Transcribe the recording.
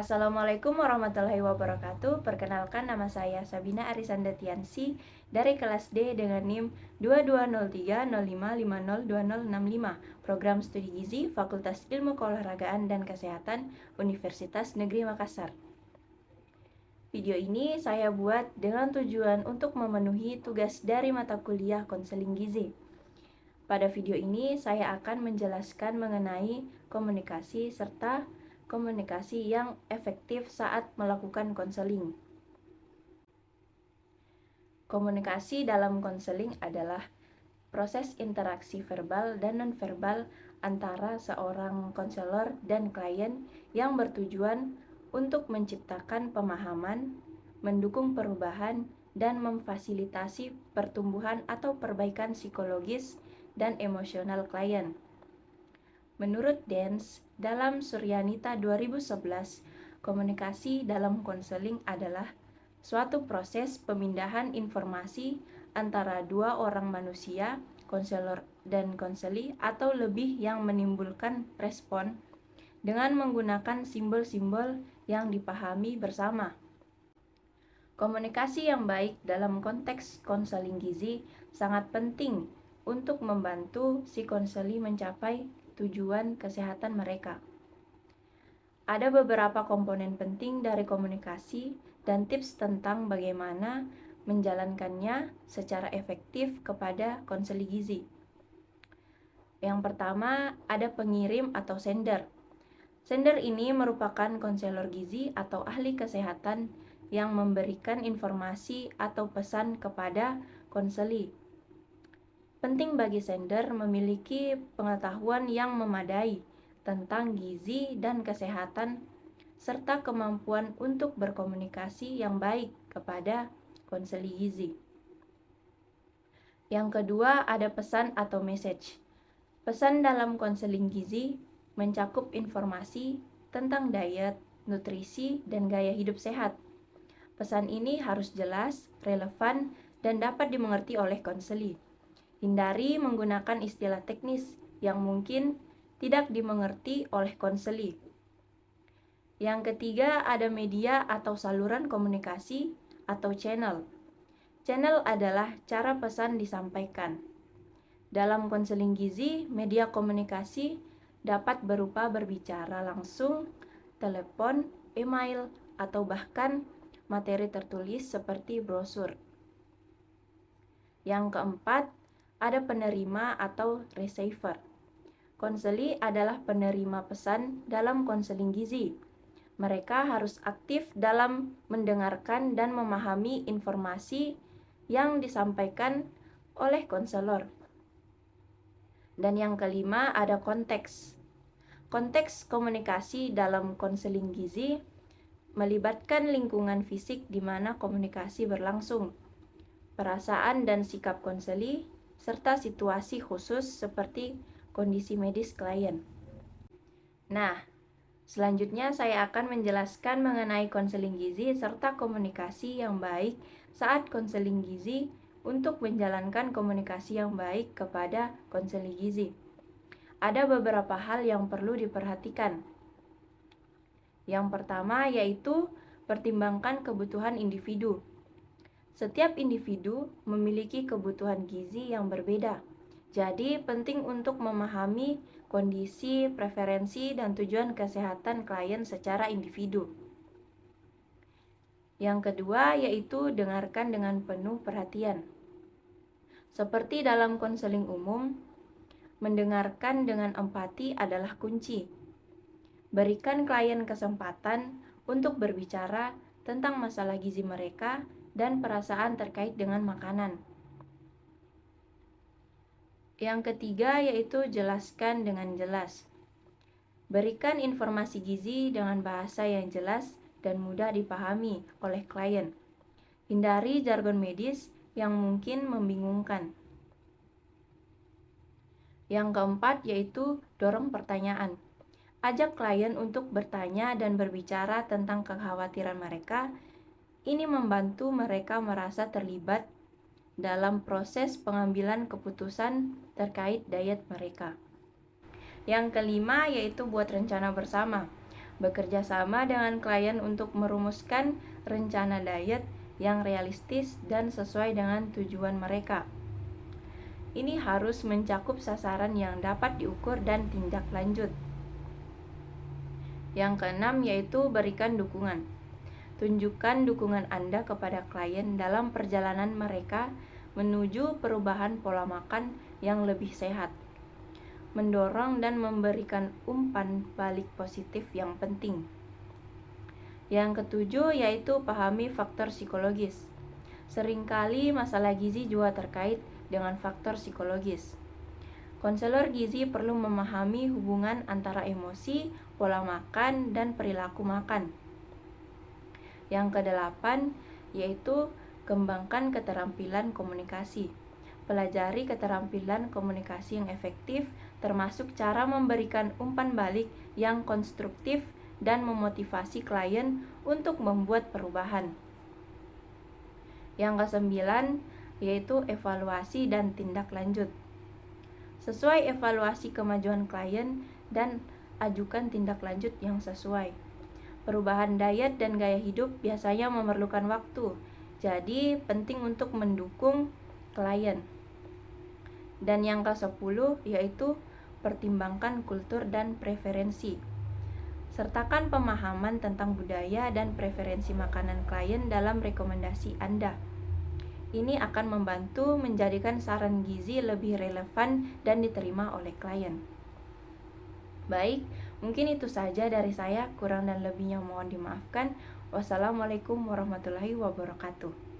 Assalamualaikum warahmatullahi wabarakatuh. Perkenalkan, nama saya Sabina Arisanda Tiansi dari kelas D dengan NIM 220305502065, Program Studi Gizi Fakultas Ilmu Keolahragaan dan Kesehatan Universitas Negeri Makassar. Video ini saya buat dengan tujuan untuk memenuhi tugas dari mata kuliah konseling gizi. Pada video ini saya akan menjelaskan mengenai komunikasi serta komunikasi yang efektif saat melakukan konseling. Komunikasi dalam konseling adalah proses interaksi verbal dan nonverbal antara seorang konselor dan klien yang bertujuan untuk menciptakan pemahaman, mendukung perubahan, dan memfasilitasi pertumbuhan atau perbaikan psikologis dan emosional klien. Menurut Dance, dalam Suryanita 2011, komunikasi dalam konseling adalah suatu proses pemindahan informasi antara dua orang manusia, konselor dan konseli, atau lebih yang menimbulkan respon dengan menggunakan simbol-simbol yang dipahami bersama. Komunikasi yang baik dalam konteks konseling gizi sangat penting untuk membantu si konseli mencapai tujuan kesehatan mereka. Ada beberapa komponen penting dari komunikasi dan tips tentang bagaimana menjalankannya secara efektif kepada konseli gizi. Yang pertama, ada pengirim atau sender. Sender ini merupakan konselor gizi atau ahli kesehatan yang memberikan informasi atau pesan kepada konseli. Penting bagi sender memiliki pengetahuan yang memadai tentang gizi dan kesehatan, serta kemampuan untuk berkomunikasi yang baik kepada konseli gizi. Yang kedua, ada pesan atau message. Pesan dalam konseling gizi mencakup informasi tentang diet, nutrisi, dan gaya hidup sehat. Pesan ini harus jelas, relevan, dan dapat dimengerti oleh konseli. Hindari menggunakan istilah teknis yang mungkin tidak dimengerti oleh konseli. Yang ketiga, ada media atau saluran komunikasi atau channel. Channel adalah cara pesan disampaikan. Dalam konseling gizi, media komunikasi dapat berupa berbicara langsung, telepon, email, atau bahkan materi tertulis seperti brosur. Yang keempat, ada penerima atau receiver. Konseli adalah penerima pesan dalam konseling gizi. Mereka harus aktif dalam mendengarkan dan memahami informasi yang disampaikan oleh konselor. Dan yang kelima, ada konteks. Konteks komunikasi dalam konseling gizi melibatkan lingkungan fisik di mana komunikasi berlangsung, perasaan dan sikap konseli, serta situasi khusus seperti kondisi medis klien. Nah, selanjutnya saya akan menjelaskan mengenai konseling gizi serta komunikasi yang baik saat konseling gizi untuk menjalankan komunikasi yang baik kepada konseli gizi. Ada beberapa hal yang perlu diperhatikan. Yang pertama yaitu pertimbangkan kebutuhan individu. Setiap individu memiliki kebutuhan gizi yang berbeda. Jadi penting untuk memahami kondisi, preferensi, dan tujuan kesehatan klien secara individu. Yang kedua yaitu dengarkan dengan penuh perhatian. Seperti dalam konseling umum, mendengarkan dengan empati adalah kunci. Berikan klien kesempatan untuk berbicara tentang masalah gizi mereka dan perasaan terkait dengan makanan. Yang ketiga yaitu jelaskan dengan jelas. Berikan informasi gizi dengan bahasa yang jelas dan mudah dipahami oleh klien. Hindari jargon medis yang mungkin membingungkan. Yang keempat yaitu dorong pertanyaan. Ajak klien untuk bertanya dan berbicara tentang kekhawatiran mereka. Ini membantu mereka merasa terlibat dalam proses pengambilan keputusan terkait diet mereka. Yang kelima yaitu buat rencana bersama. bekerja sama dengan klien untuk merumuskan rencana diet yang realistis dan sesuai dengan tujuan mereka. Ini harus mencakup sasaran yang dapat diukur dan tindak lanjut. Yang keenam yaitu berikan dukungan. Tunjukkan dukungan Anda kepada klien dalam perjalanan mereka menuju perubahan pola makan yang lebih sehat. Mendorong dan memberikan umpan balik positif yang penting. Yang ketujuh yaitu pahami faktor psikologis. Seringkali masalah gizi juga terkait dengan faktor psikologis. Konselor gizi perlu memahami hubungan antara emosi, pola makan, dan perilaku makan. Yang kedelapan yaitu kembangkan keterampilan komunikasi. Pelajari keterampilan komunikasi yang efektif, termasuk cara memberikan umpan balik yang konstruktif dan memotivasi klien untuk membuat perubahan. Yang kesembilan yaitu evaluasi dan tindak lanjut. Sesuai evaluasi kemajuan klien dan ajukan tindak lanjut yang sesuai. Perubahan diet dan gaya hidup biasanya memerlukan waktu, jadi penting untuk mendukung klien. Dan yang ke-10 yaitu pertimbangkan kultur dan preferensi. Sertakan pemahaman tentang budaya dan preferensi makanan klien dalam rekomendasi Anda. Ini akan membantu menjadikan saran gizi lebih relevan dan diterima oleh klien. Baik, mungkin itu saja dari saya. Kurang dan lebihnya mohon dimaafkan. Wassalamualaikum warahmatullahi wabarakatuh.